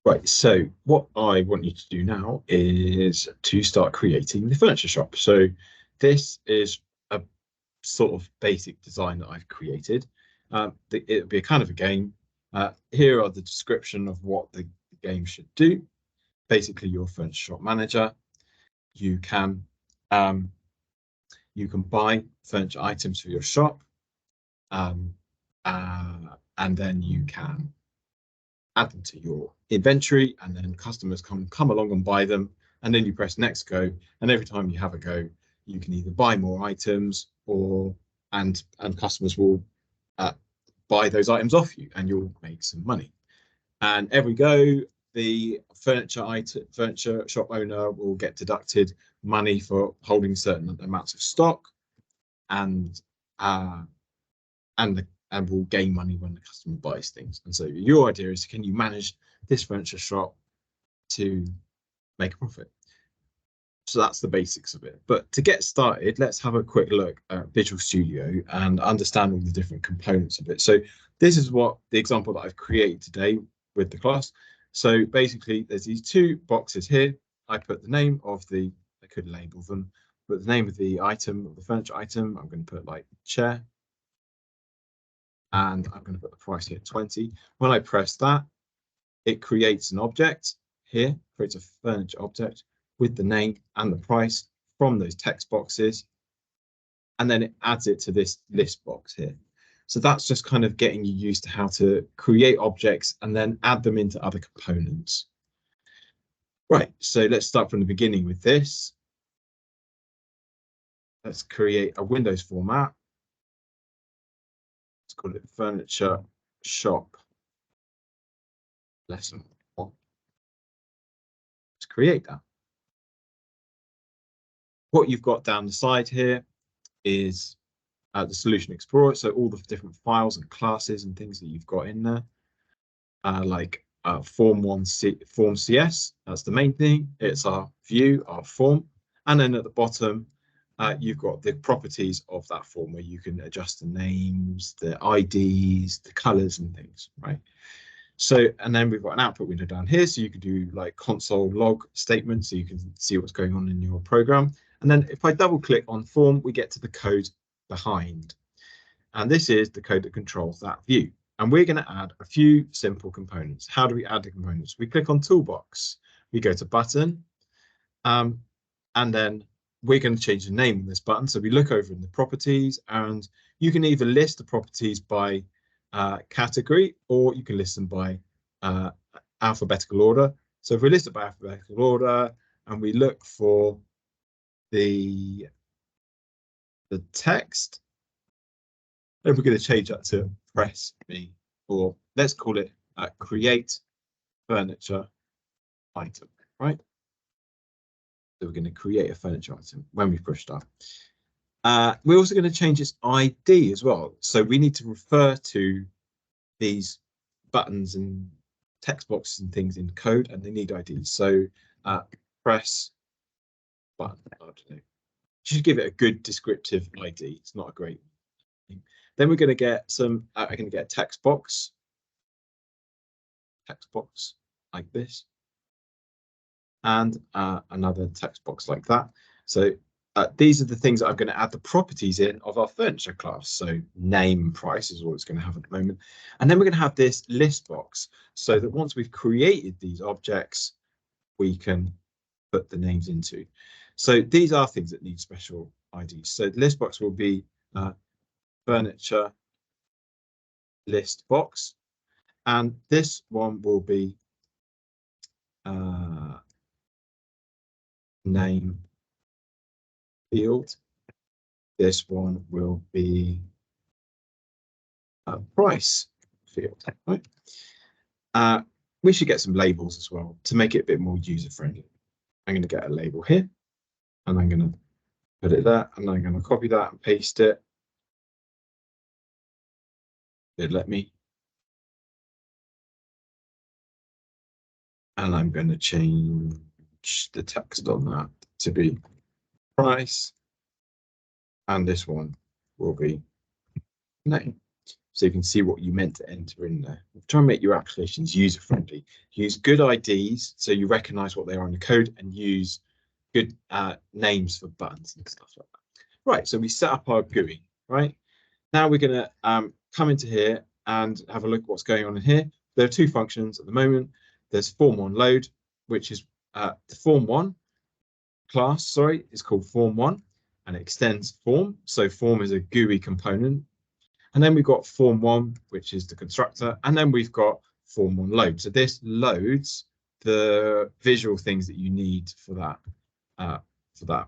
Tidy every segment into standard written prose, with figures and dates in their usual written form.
Right, so what I want you to do now is to start creating the furniture shop. So this is a sort of basic design that I've created. It'll be a kind of a game. Here are the description of what the game should do. Basically, you're a furniture shop manager. You can buy furniture items for your shop, and then you can add them to your inventory, and then customers come along and buy them, and then you press next go, and every time you have a go, you can either buy more items and customers will buy those items off you, and you'll make some money. And every go, the furniture shop owner will get deducted money for holding certain amounts of stock, and will gain money when the customer buys things. And so your idea is, can you manage this furniture shop to make a profit? So that's the basics of it. But to get started, let's have a quick look at Visual Studio and understand all the different components of it. So this is what the example that I've created today with the class. So basically, there's these two boxes here. I put the name of I could label them, but the name of the item, of the furniture item, I'm going to put like chair. And I'm going to put the price here, 20. When I press that, it creates an object here, creates a furniture object with the name and the price from those text boxes. And then it adds it to this list box here. So that's just kind of getting you used to how to create objects and then add them into other components. Right, so let's start from the beginning with this. Let's create a Windows format. Let's call it Furniture Shop Lesson 1. Let's create that. What you've got down the side here is the Solution Explorer. So all the different files and classes and things that you've got in there, like Form CS. That's the main thing. It's our view, our form. And then at the bottom, you've got the properties of that form where you can adjust the names, the IDs, the colors and things, right? So, and then we've got an output window down here. So you can do like console log statements so you can see what's going on in your program. And then if I double click on form, we get to the code behind. And this is the code that controls that view. And we're going to add a few simple components. How do we add the components? We click on Toolbox, we go to Button, and then we're going to change the name of this button. So we look over in the properties, and you can either list the properties by category, or you can list them by alphabetical order. So if we list it by alphabetical order and we look for the text, then we're going to change that to press me, or let's call it create furniture item, right? So we're going to create a furniture item when we push that. We're also going to change its ID as well. So we need to refer to these buttons and text boxes and things in code, and they need IDs. So press button. I don't know. You should give it a good descriptive ID. It's not a great thing. Then we're going to get some. I'm going to get a text box like this, and another text box like that. So these are the things that I'm going to add the properties in of our furniture class. So name, price is what it's going to have at the moment. And then we're going to have this list box so that once we've created these objects, we can put the names into. So these are things that need special IDs. So the list box will be furniture list box. And this one will be name field. This one will be a price field, right? We should get some labels as well to make it a bit more user friendly. I'm going to get a label here, and I'm going to put it there, and I'm going to copy that and paste it. It let me. And I'm going to change the text on that to be price, and this one will be name. so you can see what you meant to enter in there. Try and make your applications user-friendly. Use good IDs so you recognize what they are in the code, and use good names for buttons and stuff like that. Right, so we set up our GUI, right? Now we're going to come into here and have a look at what's going on in here. There are two functions at the moment. There's form1load, which is the form1 class, sorry, is called form1, and it extends form. So form is a GUI component. And then we've got form1, which is the constructor, and then we've got form1load. So this loads the visual things that you need for that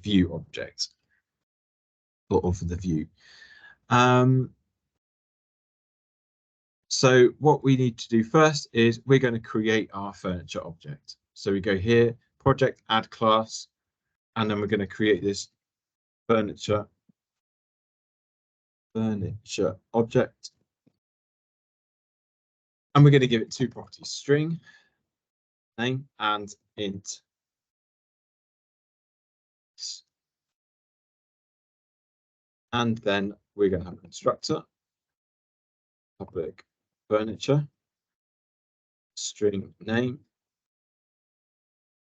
view object, or for the view. So what we need to do first is we're going to create our furniture object. So we go here, project, add class, and then we're going to create this furniture object. And we're going to give it two properties, string name and int. And then we're going to have a constructor, public furniture, string name,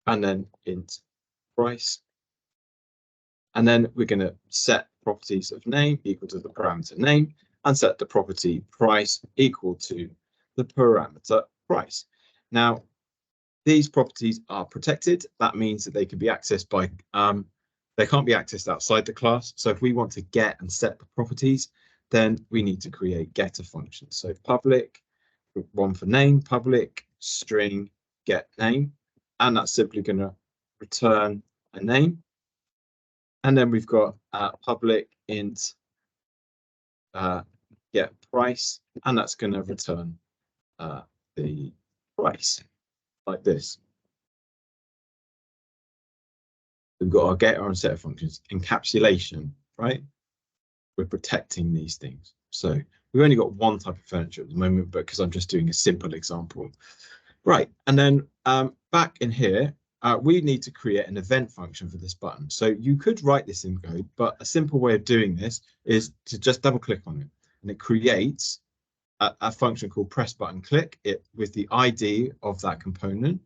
and then int price. And then we're going to set properties of name equal to the parameter name, and set the property price equal to the parameter price. Now, these properties are protected. That means that they can be accessed by, they can't be accessed outside the class. So if we want to get and set the properties, then we need to create getter functions. So public, one for name, public string get name, and that's simply going to return a name. And then we've got public int get price, and that's going to return the price like this. We've got our getter and setter functions, encapsulation, right? We're protecting these things. So we've only got one type of furniture at the moment, but because I'm just doing a simple example. Right, and then back in here, we need to create an event function for this button. So you could write this in code, but a simple way of doing this is to just double click on it, and it creates a function called press button click it with the ID of that component,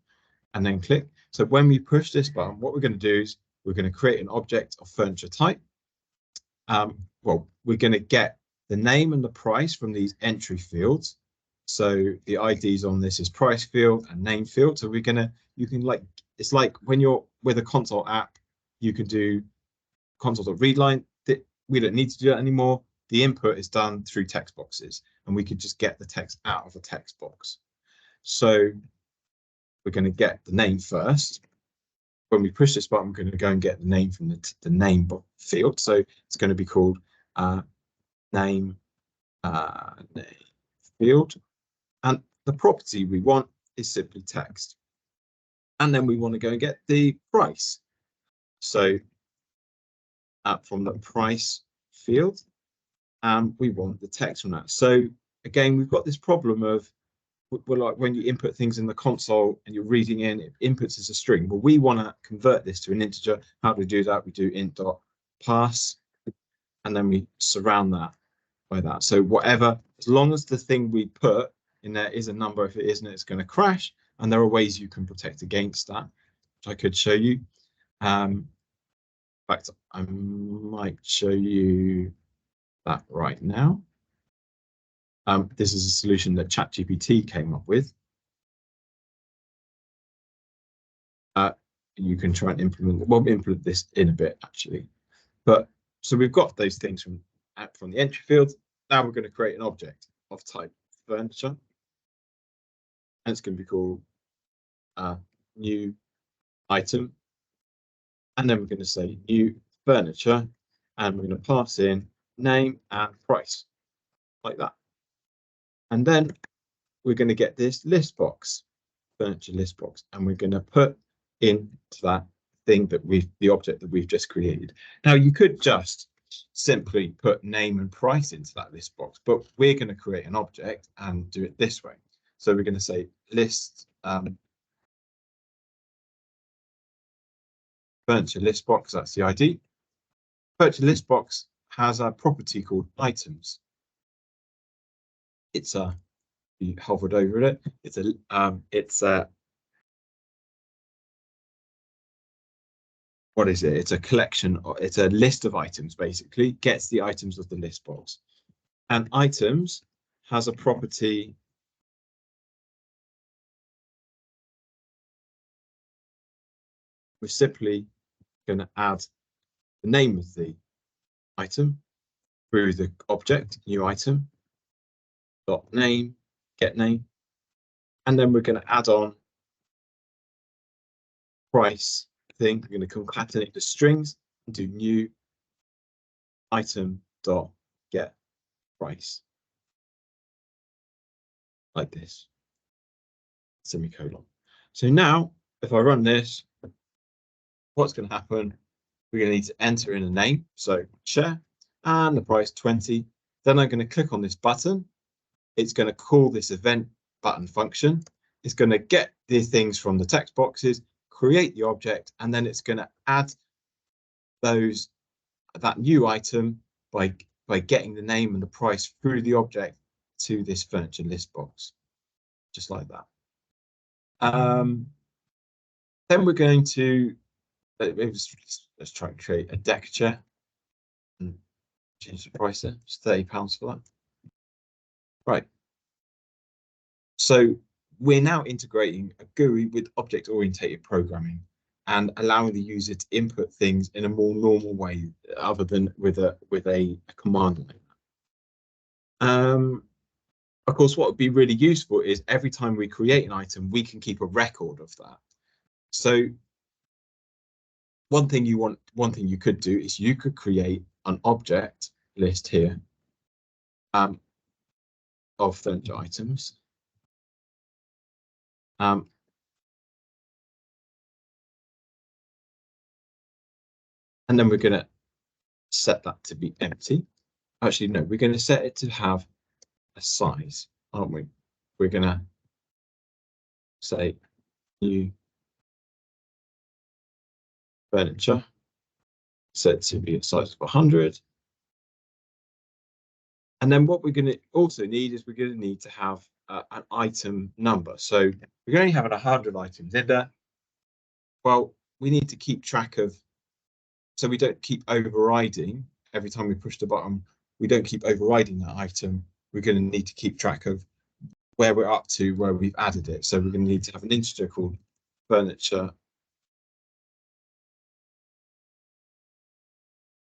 and then click. So when we push this button, what we're going to do is we're going to create an object of furniture type. Well, we're going to get the name and the price from these entry fields. So the IDs on this is price field and name field. So we're gonna, you can like, it's like when you're with a console app, you can do console.readline. We don't need to do that anymore. The input is done through text boxes, and we could just get the text out of a text box. So we're going to get the name first. When we push this button, we're going to go and get the name from the name field. So it's going to be called name field. And the property we want is simply text. And then we want to go and get the price. So from the price field, we want the text from that. So again, we've got this problem of, we're like when you input things in the console and you're reading in, it inputs as a string. Well, we want to convert this to an integer. How do we do that? We do int.parse, and then we surround that by that. So whatever, as long as the thing we put in there is a number, if it isn't, it's going to crash. And there are ways you can protect against that, which I could show you. In fact, I might show you that right now. This is a solution that ChatGPT came up with. You can try and implement, we'll implement this in a bit actually. But so we've got those things from the entry field. Now we're going to create an object of type furniture. And it's going to be called new item. And then we're going to say new furniture, and we're going to pass in name and price like that. And then we're going to get this list box, furniture list box, and we're going to put into that thing that the object that we've just created. Now you could just simply put name and price into that list box, but we're going to create an object and do it this way. So we're going to say list furniture list box, that's the ID. Furniture list box has a property called items. it's a, you hovered over it, it's a what is it? It's a collection, it's a list of items, basically, gets the items of the list box. And items has a property we're simply going to add the name of the item through the object, new item, dot name, get name, and then we're going to add on price thing. We're going to concatenate the strings and do new item dot get price, like this, semicolon. So now, if I run this, what's going to happen? We're going to need to enter in a name, so share, and the price 20. Then I'm going to click on this button. It's going to call this event button function. It's going to get the things from the text boxes, create the object, and then it's going to add that new item by getting the name and the price through the object to this furniture list box, just like that. Then we're going to let's try and create a deck chair and change the price there. It's £30 for that. Right. So we're now integrating a GUI with object-oriented programming and allowing the user to input things in a more normal way, other than with a command line. Of course, what would be really useful is every time we create an item, we can keep a record of that. So one thing you could do is you could create an object list here of furniture items. And then we're going to set that to be empty. Actually, no, we're going to set it to have a size, aren't we? We're going to say new furniture, set to be a size of 100. And then what we're going to also need is we're going to need to have an item number. So we're only having 100 items in there. Well, we need to keep track of, so we don't keep overriding every time we push the button. We don't keep overriding that item. We're going to need to keep track of where we're up to, where we've added it. So we're going to need to have an integer called furniture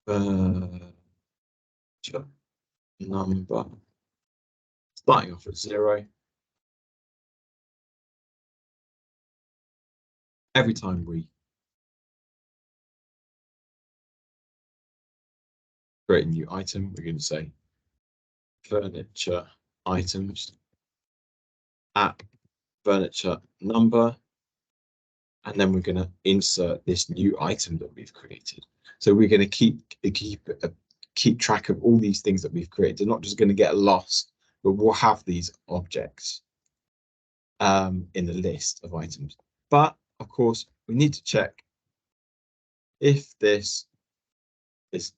number, starting off at 0. Every time we create a new item, we're going to say furniture items at furniture number, and then we're going to insert this new item that we've created. So we're going to keep track of all these things that we've created. They're not just going to get lost, but we'll have these objects in the list of items. But of course, we need to check if this is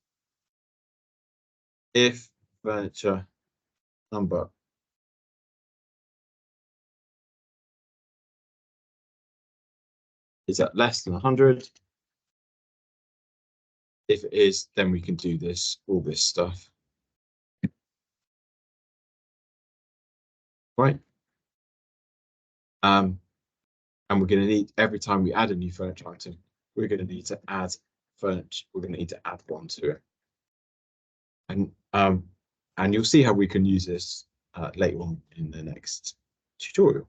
if furniture number is at less than 100. If it is, then we can do all this stuff. Right. And we're going to need, every time we add a new furniture item, we're going to need to add furniture. We're going to need to add one to it. And you'll see how we can use this later on in the next tutorial.